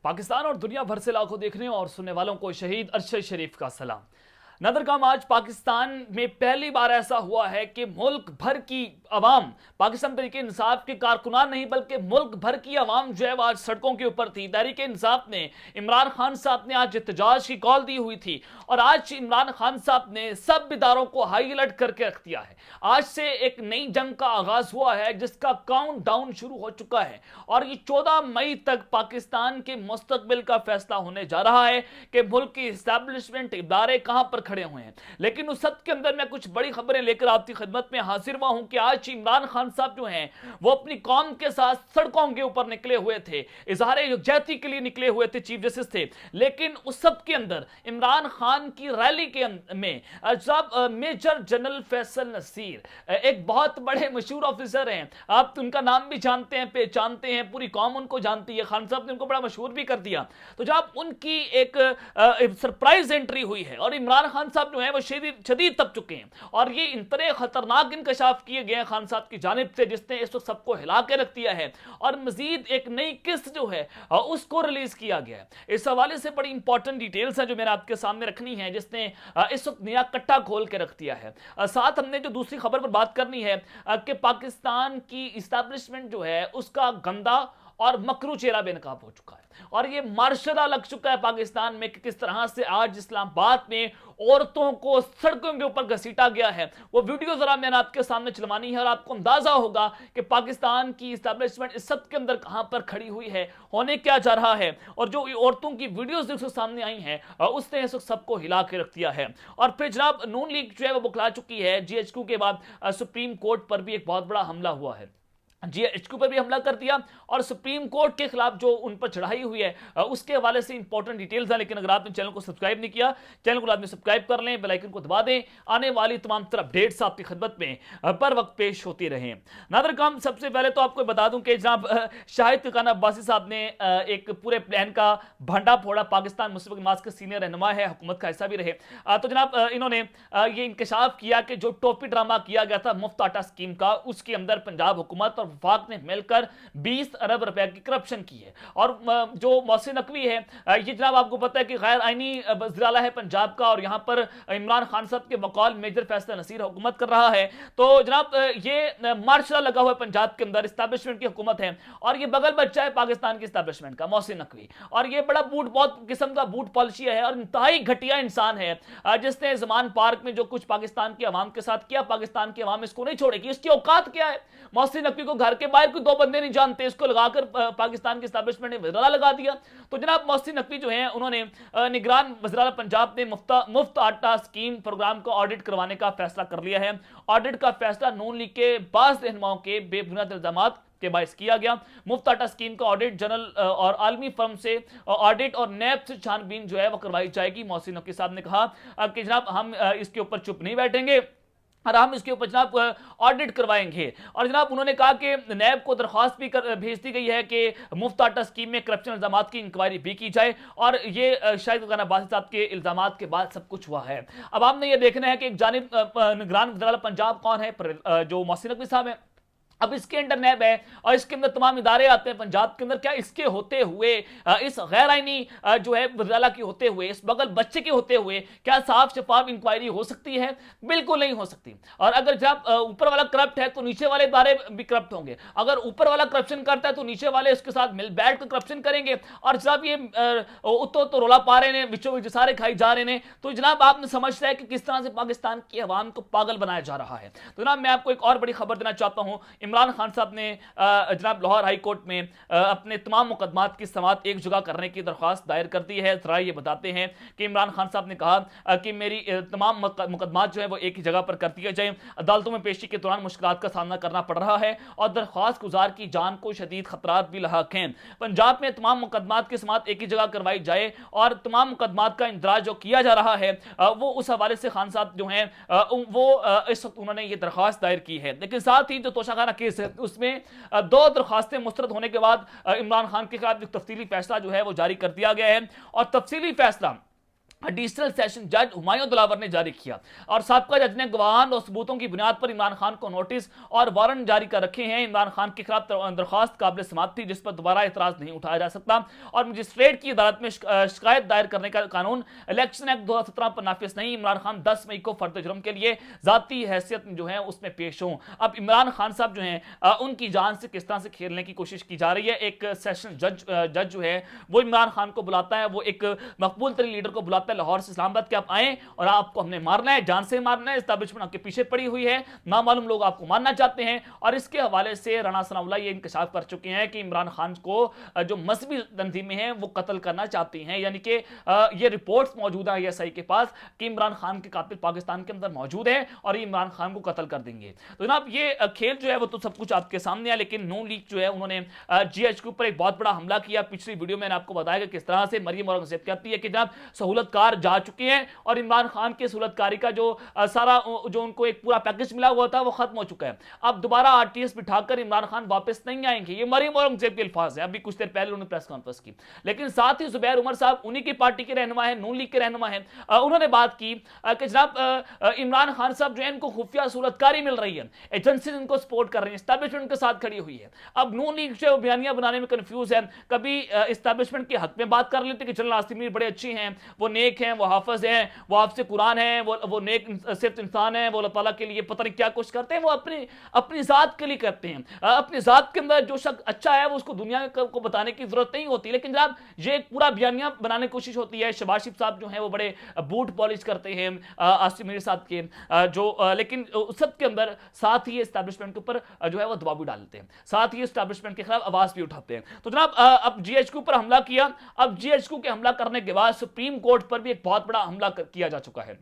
पाकिस्तान और दुनिया भर से लाखों देखने और सुनने वालों को शहीद अरशद शरीफ का सलाम। नदरकाम, आज पाकिस्तान में पहली बार ऐसा हुआ है कि मुल्क भर की आवाम, पाकिस्तान तहरीक इंसाफ के कारकुनान नहीं बल्कि मुल्क भर की आवाम जो है वो आज सड़कों के ऊपर थी। तहरीक इंसाफ ने, इमरान खान साहब ने आज एहतजाज की कॉल दी हुई थी और आज इमरान खान साहब ने सब इदारों को हाई अलर्ट करके रख दिया है। आज से एक नई जंग का आगाज हुआ है जिसका काउंट डाउन शुरू हो चुका है और ये 14 मई तक पाकिस्तान के मुस्तकबिल का फैसला होने जा रहा है कि मुल्क की इस्टेब्लिशमेंट इदारे कहां पर खड़े हुए हैं। लेकिन उस सब के अंदर मैं कुछ बड़ी खबरें लेकर आपकी खिदमत में हाजिर हुआ हूं कि आज इमरान खान साहब जो हैं वो अपनी कौम के साथ सड़कों के ऊपर निकले हुए थे, इजहार यकजहती के लिए निकले हुए थे, चीफ जस्टिस थे। लेकिन उस सब के अंदर इमरान खान की रैली के में जब मेजर जनरल फैसल नसीर, एक बहुत बड़े मशहूर ऑफिसर हैं, आप उनका नाम भी जानते हैं, पहचानते हैं, पूरी कौम उनको जानती है, खान साहब ने उनको बड़ा मशहूर भी कर दिया। तो जब उनकी एक सरप्राइज एंट्री हुई है और इमरान खान साहब जो है वो शदीद तप चुके हैं और ये इंतने खतरनाक इंकशाफ किए गए हैं खान साहब की जानिब से जिसने इस वक्त सबको हिला के रख दिया है और मजीद एक नई किस्त जो है उसको रिलीज किया गया है। इस हवाले से बड़ी इंपॉर्टेंट डिटेल्स हैं जो मैंने आपके सामने रखनी है, जिसने इस वक्त नया कट्टा खोल के रख दिया है। साथ हमने जो दूसरी खबर पर बात करनी है कि पाकिस्तान की इस्टेब्लिशमेंट जो है उसका गंदा और मकरू चेहरा बेनकाब हो चुका है और ये मार्शरा लग चुका है पाकिस्तान में कि किस तरह से आज इस्लामाबाद में औरतों को सड़कों के ऊपर घसीटा गया है। वो वीडियो जरा मैंने आपके सामने चलवानी है और आपको अंदाजा होगा कि पाकिस्तान की इस्टेब्लिशमेंट इस सब के अंदर कहां पर खड़ी हुई है, होने क्या जा रहा है। और जो औरतों की वीडियोस जो सामने आई हैं उसने इस सबको हिला के रख दिया है। और फिर जनाब नून लीग जो है वो बुखला चुकी है। जीएचक्यू के बाद सुप्रीम कोर्ट पर भी एक बहुत बड़ा हमला हुआ है, जीएचक्यू पर भी हमला कर दिया और सुप्रीम कोर्ट के खिलाफ जो उन पर चढ़ाई हुई है उसके हवाले से इंपॉर्टेंट डिटेल्स हैं। लेकिन अगर आपने चैनल को सब्सक्राइब नहीं किया, चैनल को लाजमी सब्सक्राइब कर लें, बेल आइकन को दबा दें, आने वाली तमाम तरह अपडेट्स आपकी खिदमत में पर वक्त पेश होती रहें। नादरकाम, सबसे पहले तो आपको बता दूं कि जनाब शाहिद खान अब्बासी साहब ने एक पूरे प्लान का भंडा फोड़ा। पाकिस्तान मुस्लिम लीग के सीनियर रहनुमा है, हुकूमत का हिस्सा भी रहे। तो जनाब इन्होंने ये इंकशाफ किया कि जो टोपी ड्रामा किया गया था मुफ्त आटा स्कीम का, उसके अंदर पंजाब हुकूमत और वफाक ने मिलकर 20 अरब रुपए की करप्शन की है। और जो मोहसिन नकवी है, ये जनाब आपको पता है कि गैर आईनी वज़ीर आला है पंजाब का और यहां पर इमरान खान साहब के बकौल मेजर फैसल नसीर हुकूमत कर रहा है। तो जनाब ये मार्शल लगा हुआ है पंजाब के अंदर, इस्टेब्लिशमेंट की हुकूमत है और ये बगल बच्चा है पाकिस्तान की इस्टेब्लिशमेंट का, मोहसिन नकवी। और ये बड़ा बूट, बहुत किस्म का बूट पॉलिसी है और इंतहाई घटिया इंसान है जिसने जमान पार्क में जो कुछ पाकिस्तान की आवाम के साथ किया, पाकिस्तान की आवाम इसको नहीं छोड़ेगी। इसकी औकात क्या है? मोहसिन नकवी को घर के बाहर कोई दो बंदे नहीं जानते, इसको लगाकर पाकिस्तान की एस्टेब्लिशमेंट ने वज़ीर आला लगा दिया। तो जनाब मोहसिन नकवी जो हैं उन्होंने निगरान वज़ीर आला पंजाब ने मुफ्त आटा स्कीम प्रोग्राम को ऑडिट करवाने का फैसला कर लिया है। ऑडिट का फैसला नून लीग के बाज़ रहनुमाओं के बेबुनियाद इल्जामात के बायस किया गया। मुफ्त आटा स्कीम का ऑडिट जनरल और आलमी फर्म से ऑडिट और नैब से छानबीन जो है वो करवाई जाएगी। मोहसिन नकवी साहब ने कहा कि जनाब हम इसके ऊपर चुप नहीं बैठेंगे और हम इसके ऊपर जनाब ऑडिट करवाएंगे। और जनाब उन्होंने कहा कि नैब को दरख्वास्त भी भेज दी गई है कि मुफ्त आटा स्कीम में करप्शन इल्जामात की इंक्वायरी भी की जाए। और ये शाहिद खान अब्बासी साहब के इल्जामात के बाद सब कुछ हुआ है। अब आपने ये देखना है कि एक जानिब निगरान वज़ीर आला पंजाब कौन है, जो मोहसिन नकवी साहब है। अब इसके अंदर नैब है और इसके अंदर तमाम इदारे आते हैं पंजाब के अंदर। क्या इसके होते हुए, इस गैर आईनी जो है वज़ीर आला की होते हुए, इस बगल बच्चे के होते हुए क्या साफ शफाफ इंक्वायरी हो सकती है? बिल्कुल नहीं हो सकती। और अगर जब ऊपर वाला करप्ट है तो नीचे वाले इदारे भी करप्ट होंगे। अगर ऊपर वाला करप्शन करता है तो नीचे वाले उसके साथ मिल बैठ कर करप्शन करेंगे। और जब ये तो रोला पा रहे हैं, बिचों बिच सारे खाई जा रहे हैं, तो जनाब आपने समझता है कि किस तरह से पाकिस्तान की अवाम को पागल बनाया जा रहा है। तो जनाब मैं आपको एक और बड़ी खबर देना चाहता हूं। इमरान खान साहब ने जनाब लाहौर हाई कोर्ट में अपने तमाम मुकदमात की समाअत एक जगह करने की दरख्वास्त दायर कर दी है। जरा ये बताते हैं कि इमरान खान साहब ने कहा कि मेरी तमाम मुकदमात जो है वो एक ही जगह पर कर दिए जाए। अदालतों में पेशी के दौरान मुश्किलात का सामना करना पड़ रहा है और दरख्वास्त गुजार की जान को शदीद खतरात भी लाहक हैं। पंजाब में तमाम मुकदमात की समाअत एक ही जगह करवाई जाए और तमाम मुकदमात का इंदराज जो किया जा रहा है वो उस हवाले से खान साहब जो हैं वो इस वक्त उन्होंने ये दरख्वास्त दायर की है। लेकिन साथ ही जो तोशाखाना केस है उसमें 2 दरखास्तें मुस्तरद होने के बाद इमरान खान के खिलाफ तफसीली फैसला जो है वो जारी कर दिया गया है। और तफसीली फैसला एडिशनल सेशन जज हुमायूं दिलावर ने जारी किया। और साबका जज ने गवाहान और सबूतों की बुनियाद पर इमरान खान को नोटिस और वारंट जारी कर रखे हैं। इमरान खान के खिलाफ दरखास्त काबिल समाअत थी जिस पर दोबारा एतराज नहीं उठाया जा सकता और मजिस्ट्रेट की अदालत में शिकायत दायर करने का कानून इलेक्शन एक्ट 2017 पर नाफिज नहीं। इमरान खान 10 मई को फर्द जुर्म के लिए जाती हैसियत जो है उसमें पेश हों। अब इमरान खान साहब जो हैं उनकी जान से किस तरह से खेलने की कोशिश की जा रही है। एक सेशन जज जो है वो इमरान खान को बुलाता है, वो एक मकबूल तरीन लीडर को बुलाता है लाहौर से इस्लामाबाद के आप आए और आपको हमने मारना है, जान से मारना है, एस्टैब्लिशमेंट आपके पीछे पड़ी हुई है, नामालूम लोग आपको मारना चाहते हैं। और इसके हवाले से राना सनाउल्लाह ये इंकशाफ कर चुके हैं कि इमरान खान को जो मजहबी तंजीमें हैं वो कत्ल करना चाहती हैं। यानी कि ये रिपोर्ट्स मौजूद है ISI के पास कि इमरान खान के कातिल पाकिस्तान के अंदर मौजूद है और ये इमरान खान को कत्ल कर देंगे। तो जनाब ये खेल जो है वो तो सब कुछ आपके सामने है, लेकिन नून लीग जो है उन्होंने GH के ऊपर एक बहुत बड़ा हमला किया। पिछली वीडियो में मैंने आपको बताया कि किस तरह से मरियम औरंगजेब कहती है कि जनाब सहूलतकार जा चुके हैं और इमरान खान की सहूलतकारी का जो सारा जो उनको एक पूरा पैकेज मिला हुआ था वो खत्म हो चुका है। अब दोबारा RTS बिठाकर इमरान खान वापस नहीं आएंगे, ये मरियम औरंगजेब के अल्फाज है। अभी कुछ देर पहले उन्होंने प्रेस कॉन्फ्रेंस की। लेकिन साथ ही जुबैर उमर साहब उन्हीं की पार्टी के रहनुमा है, नून लीग के रहनुमा है, उन्होंने बात की कि जनाब इमरान खान साहब जो है इनको खुफिया सहूलतकारी मिल रही है, एजेंसी इनको सपोर्ट कर रही है, एस्टैब्लिशमेंट के साथ खड़ी हुई है। अब नून लीग जो बयानियां बनाने में कंफ्यूज है, कभी एस्टैब्लिशमेंट के हक में बात कर लेते कि जनरल आसिम मीर बड़े अच्छे हैं, वो नेक हैं, वो हाफिज हैं, वो आपसे कुरान है, वो नेक सिर्फ इंसान है, वो अल्लाह ताला के लिए पता नहीं क्या कुछ करते हैं, वो अपनी जात के लिए करते हैं। अपनी जात के अंदर जो शख्स अच्छा है वो उसको दुनिया को बताने की जरूरत नहीं होती। लेकिन जनाब ये एक पूरा बयानिया बनाने की कोशिश होती है। शहबाज शरीफ साहब जो हैं वो बड़े बूट पॉलिश करते हैं आसिम मीर साहब के लेकिन सब के अंदर साथ ही एस्टैब्लिशमेंट के ऊपर जो है वो दबाव भी डालते हैं, साथ ही एस्टैब्लिशमेंट के खिलाफ आवाज भी उठाते हैं। तो जनाब अब GHQ पर हमला किया। अब GHQ के हमला करने के बाद सुप्रीम कोर्ट पर भी एक बहुत बड़ा हमला किया जा चुका है।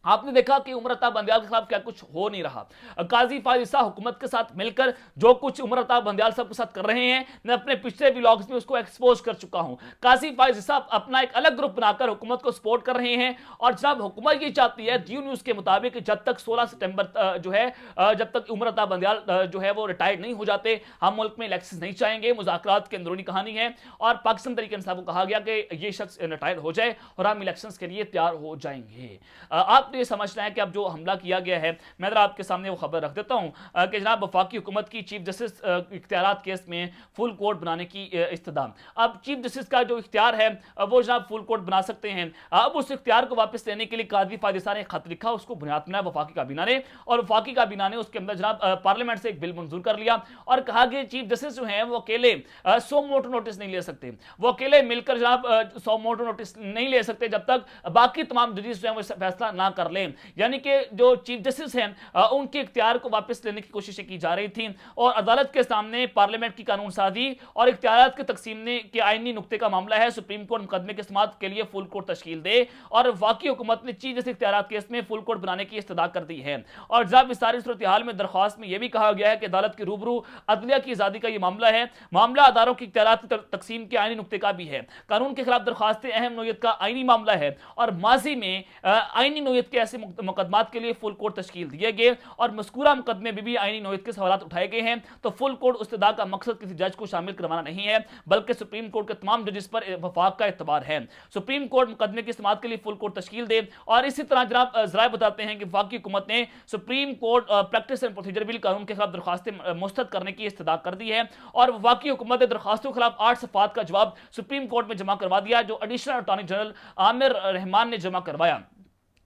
आपने देखा कि उमर अता बंदियाल के खिलाफ क्या कुछ हो नहीं रहा। काजी फायज ईसा हुकूमत के साथ मिलकर जो कुछ उमर अता बंदियाल साहब के साथ कर रहे हैं, मैं अपने पिछले व्लॉग्स में उसको एक्सपोज कर चुका हूं। काजी फायज ईसा अपना एक अलग ग्रुप बनाकर हुकूमत को सपोर्ट कर रहे हैं और जब हुकूमत ये चाहती है DU न्यूज के मुताबिक जब तक 16 सितंबर जो है जब तक उमर अता बंदियाल जो है वो रिटायर्ड नहीं हो जाते हम मुल्क में इलेक्शन नहीं चाहेंगे। मुज़ाकरात की अंदरूनी कहानी है और पाकिस्तान तरीके इंसाफ को कहा गया कि ये शख्स रिटायर हो जाए और हम इलेक्शन के लिए तैयार हो जाएंगे। आपने ये समझना है कि अब जो हमला किया गया है, मैं जरा आपके सामने वो खबर रख देता हूं कि जनाब वफाकी हुकूमत की चीफ जस्टिस इख्तियारात केस में फुल कोर्ट बनाने की इस्तदाम। अब चीफ जस्टिस का जो इख्तियार है वो जनाब फुल कोर्ट बना सकते हैं। अब उस इख्तियार को वापस लेने के लिए काजी फायज ईसा ने खत लिखा, उसको बुनियाद बनाया वफाकी काबीना ने और वफाकी काबीना ने उसके अंदर जनाब पार्लियामेंट से एक बिल मंजूर कर लिया और कहा कि चीफ जस्टिस जो है वो अकेले 100 मोटो नोटिस नहीं ले सकते, वो अकेले मिलकर जनाब 100 मोटो नोटिस नहीं ले सकते जब तक बाकी तमाम जजेस जो है वो फैसला ना कर लें। यानी कि जो चीफ जस्टिस हैं उनके इख्तियार को वापस लेने की कोशिशें की जा रही थी और अदालत के सामने पार्लियामेंट की कानून साजी और इख्तियारात के तकसीम के आईनी नुक्ते का मामला है। सुप्रीम कोर्ट मुकदमे के समाअत के लिए फुल कोर्ट तश्कील दे और वाकई हुकूमत ने चीफ जस्टिस इख्तियारात केस में फुल कोर्ट बनाने की इस्तदा कर दी है। और जब इस सारी सूरत हाल में दरख्वास्त में यह भी कहा गया है कि अदालत के रूबरू अदलिया की आजादी का यह मामला है, मामला अदारों की इख्तियारात की तकसीम के आईनी नुक्ते का भी है। कानून के खिलाफ दरख्वास्तें अहम नोयत का आईनी मामला है और माजी में आईनी नोयत के ऐसे मुकदमात के लिए फुल कोर्ट तश्कील दिए गए और मज़कूरा मुकदमे में भी आईनी नोयत के सवालात उठाए गए हैं। तो फुल कोर्ट इस्तदा का मकसद किसी जज को शामिल करवाना नहीं है बल्कि सुप्रीम कोर्ट के तमाम जजेस पर वफाक का एतबार है। सुप्रीम कोर्ट मुकदमे की समाअत के लिए फुल कोर्ट तश्कील दे और इसी तरह जनाब ज़राए बताते हैं कि वफाकी हुकूमत ने supreme court practice and procedure bill कानून के खिलाफ दरखास्तें मुस्तरद करने की इस्तदा कर दी है और वफाकी हुकूमत ने दरखास्तों के खिलाफ 8 सफ़ात का जवाब सुप्रीम कोर्ट में जमा करवा दिया जो additional attorney general Aamir Rahman ने जमा करवाया।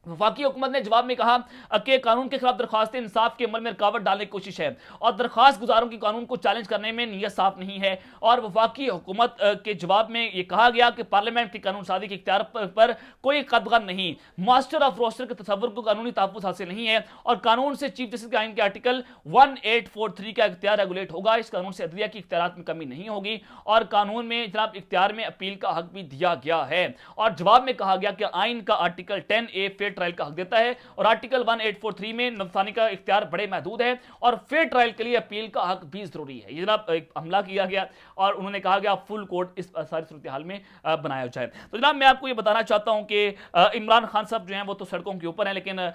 वफाकी हुकूमत ने जवाब में कहा कि कानून के खिलाफ दरखास्तें इंसाफ के अमल में रुकावट डालने की कोशिश है और दरखास्त गुजारों की कानून को चैलेंज करने में नीयत साफ नहीं है। और वफाकी हुकूमत के जवाब में यह कहा गया कि पार्लियामेंट की कानून साजी के इख्तियार पर कोई कदगन नहीं, मास्टर ऑफ रोस्टर के तस्वुर को कानूनी तहफ़्फ़ुज़ हासिल नहीं है और कानून से चीफ जस्टिस के आइन के आर्टिकल 1843 का इख्तियार रेगुलेट होगा। इस कानून से अदलिया की इख्तियारात में कमी नहीं होगी और कानून में जनाब इख्तियार में अपील का हक भी दिया गया है। और जवाब में कहा गया कि आइन का आर्टिकल 10A ट्रायल का हक देता है और आर्टिकल 1843 में नफसानी का इख्तियार बड़े महदूद है और फेयर ट्रायल के लिए अपील का हक भी जरूरी है। ये जनाब एक हमला किया गया और उन्होंने कहा कि आप फुल कोर्ट इस सारी सूरत हाल में बनाया जाए। तो जनाब मैं आपको ये बताना चाहता हूं कि इमरान खान साहब जो हैं वो तो सड़कों के ऊपर हैं, लेकिन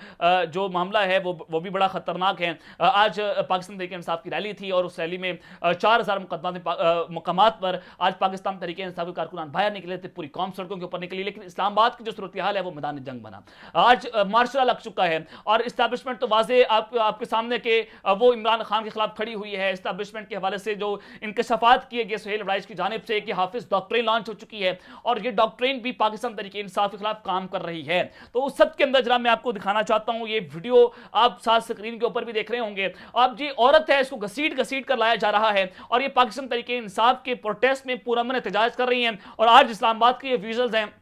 जो मामला है वो भी बड़ा खतरनाक है। आज पाकिस्तान तहरीक इंसाफ की रैली थी और उस रैली में 4000 मुकामात पर आज पाकिस्तान तहरीक इंसाफ के कारकुनान बाहर निकले थे, पूरी कौम सड़कों के ऊपर निकली, लेकिन इस्लामाबाद की जो सूरत हाल है वो मैदान जंग बना। आज मार्शल लग चुका है और इस्टेब्लिशमेंट तो वाजे आपके सामने के वो इमरान खान के खिलाफ खड़ी हुई है। इस्टेब्लिशमेंट के हवाले से जो इंकशाफात किए गए सुहेल वड़ाइश की जानिब से कि हाफिज डॉक्ट्रिन लॉन्च हो चुकी है और ये डॉक्ट्रिन भी पाकिस्तान तहरीक इंसाफ के खिलाफ काम कर रही है। तो उस सब के अंदर जरा मैं आपको दिखाना चाहता हूं, ये वीडियो आप साथ स्क्रीन के ऊपर भी देख रहे होंगे। आप जी औरत है, इसको घसीट घसीट कर लाया जा रहा है और ये पाकिस्तान तहरीक इंसाफ के प्रोटेस्ट में पूरा मन एहतजाज कर रही है। और आज इस्लामाबाद के ये विजुअल्स हैं,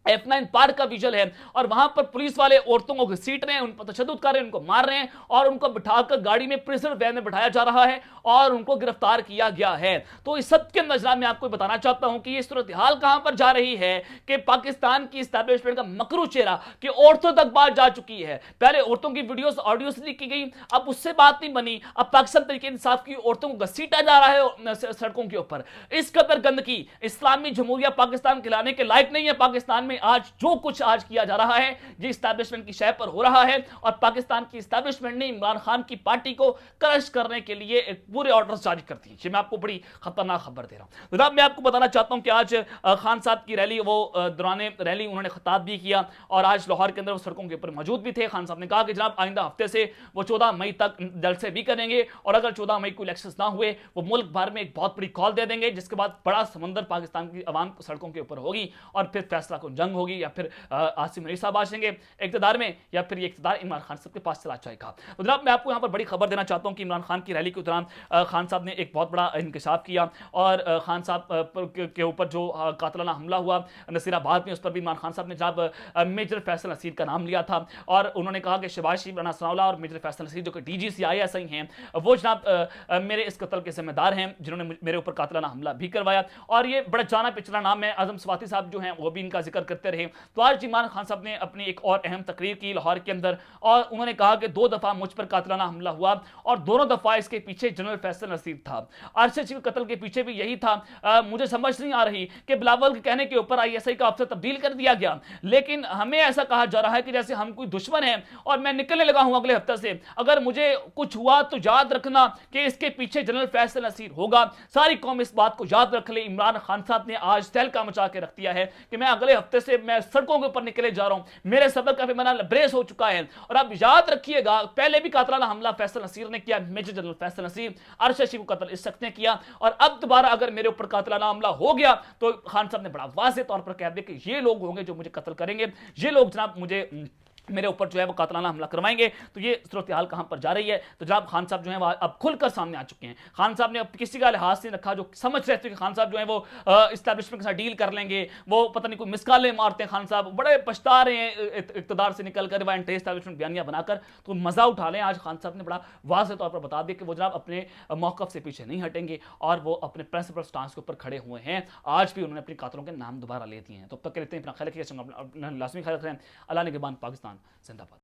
F9 पार्क का विजुअल है और वहां पर पुलिस वाले औरतों को घसीट रहे हैं, उन पर तशद्दुद कर रहे हैं, उनको मार रहे हैं और उनको बिठाकर गाड़ी में प्रिजनर वैन में बिठाया जा रहा है और उनको गिरफ्तार किया गया है। तो इस सब के अंदर जनाब मैं आपको बताना चाहता हूं कि ये सूरत हाल कहां पर जा रही है कि पाकिस्तान की इस्टेब्लिशमेंट का मकरू चेहरा कि औरतों तक बात जा चुकी है। पहले औरतों की वीडियोस ऑडियोस लीक की गई, अब उससे बात नहीं बनी, अब पाकिस्तान तहरीक इंसाफ की औरतों को घसीटा जा रहा है सड़कों के ऊपर। इस कदर गंदगी इस्लामी जमहूरिया पाकिस्तान खिलाने के लायक नहीं है। पाकिस्तान में आज जो कुछ आज किया जा रहा है ये इस्टेब्लिशमेंट की शय पर हो रहा है और पाकिस्तान की इस्टेब्लिशमेंट ने इमरान खान की पार्टी को क्रश करने के लिए एक पूरे ऑर्डर्स जारी कर दिए। ये मैं आपको बड़ी खतरनाक खबर दे रहा हूं। जनाब मैं आपको बताना चाहता हूं कि आज खान साहब की रैली, वो दौरान रैली उन्होंने खिताब भी किया और आज लाहौर के अंदर वो सड़कों के ऊपर मौजूद भी थे। खान साहब ने कहा कि जनाब आइंदा हफ्ते से वो 14 मई तक जलसे भी करेंगे और अगर 14 मई को इलेक्शन ना हुए वो मुल्क भर में एक बहुत बड़ी कॉल दे देंगे, जिसके बाद बड़ा समंदर पाकिस्तान की आवाम सड़कों के ऊपर होगी और फिर फैसला को जंग होगी, या फिर आसिम मलिक साहब आ जाएंगे इक़्तिदार में या फिर ये इक़्तिदार इमरान खान साहब के पास चला जाएगा। तो जनाब मैं आपको यहाँ पर बड़ी खबर देना चाहता हूँ कि इमरान खान की रैली के दौरान खान साहब ने एक बहुत बड़ा इंकशाफ किया और खान साहब के ऊपर जो कातलाना हमला हुआ नसीराबाद में, उस पर भी इमरान खान साहब ने जब मेजर फैसल नसीर का नाम लिया था और उन्होंने कहा कि शहबाज शरीफ, राना सनाउल्लाह और मेजर फैसल नसीर जो कि DGC ISI हैं वो जनाब मेरे इस कत्ल के जिम्मेदार हैं, जिन्होंने मेरे ऊपर कातलाना हमला भी करवाया। और ये बड़ा जाना पिछला नाम है, आजम स्वाति साहब जो हैं वो भी इनका जिक्र करते रहे। तो आज इमरान खान साहब ने अपनी एक और अहम तकरीर की लाहौर के अंदर और उन्होंने कहा कि 2 दफा मुझ पर कातलाना हमला हुआ और दोनों दफा इसके पीछे जनरल फैसल नसीर था। अरशद शेख कत्ल के पीछे भी यही था। मुझे समझ नहीं आ रही कि बिलावल के कहने के ऊपर ISI का अफसर तब्दील कर दिया गया, लेकिन हमें ऐसा कहा जा रहा है कि जैसे हम कोई दुश्मन है और मैं निकलने लगा हूं अगले हफ्ते से। अगर मुझे कुछ हुआ तो याद रखना कि इसके पीछे जनरल फैसल नसीर होगा। सारी कौम इस बात को याद रख ले। इमरान खान साहब ने आज तहलका मचा के रख दिया है कि मैं अगले हफ्ते से मैं सड़कों के ऊपर निकले जा रहा हूं, मेरे सबर का पैमाना ब्रेस हो चुका है। और अब याद रखिएगा, पहले भी कातलाना हमला फैसल नसीर ने किया, मेजर जनरल फैसल नसीर, अरशद शेख को कत्ल इस शख्स ने किया और अब दोबारा अगर मेरे ऊपर कातलाना हमला हो गया तो खान साहब ने बड़ा वाज़ेह तौर पर कह दिया कि ये लोग होंगे जो मुझे कत्ल करेंगे, ये लोग जनाब मुझे मेरे ऊपर जो है वो कातलाना हमला करवाएंगे। तो ये सूरत हाल कहां पर जा रही है। तो जनाब खान साहब जो है वो अब खुलकर सामने आ चुके हैं। खान साहब ने अब किसी का लिहाज नहीं रखा, जो समझ रहे थे कि खान साहब जो है वो इस्टेब्लिशमेंट के साथ डील कर लेंगे, वो पता नहीं कोई मिसकाले मारते हैं। खान साहब बड़े पछता रहे हैं इक़्तिदार से निकल कर वह एंटी इस्टेब्लिशमेंट बयानियां बनाकर, तो मजा उठा लें। आज खान साहब ने बड़ा वाज़ेह तौर पर बता दिया कि वो जनाब अपने मौक़िफ़ से पीछे नहीं हटेंगे और वो अपने प्रिंसिपल स्टांस के ऊपर खड़े हुए हैं। आज भी उन्होंने अपने कातलों के नाम दोबारा ले दिए हैं। तो अब तक के लिए अपना ख्याल रखिए, लाजमी ख्याल रखें। अल्लाह निगहबान, पाकिस्तान जिंदाबाद।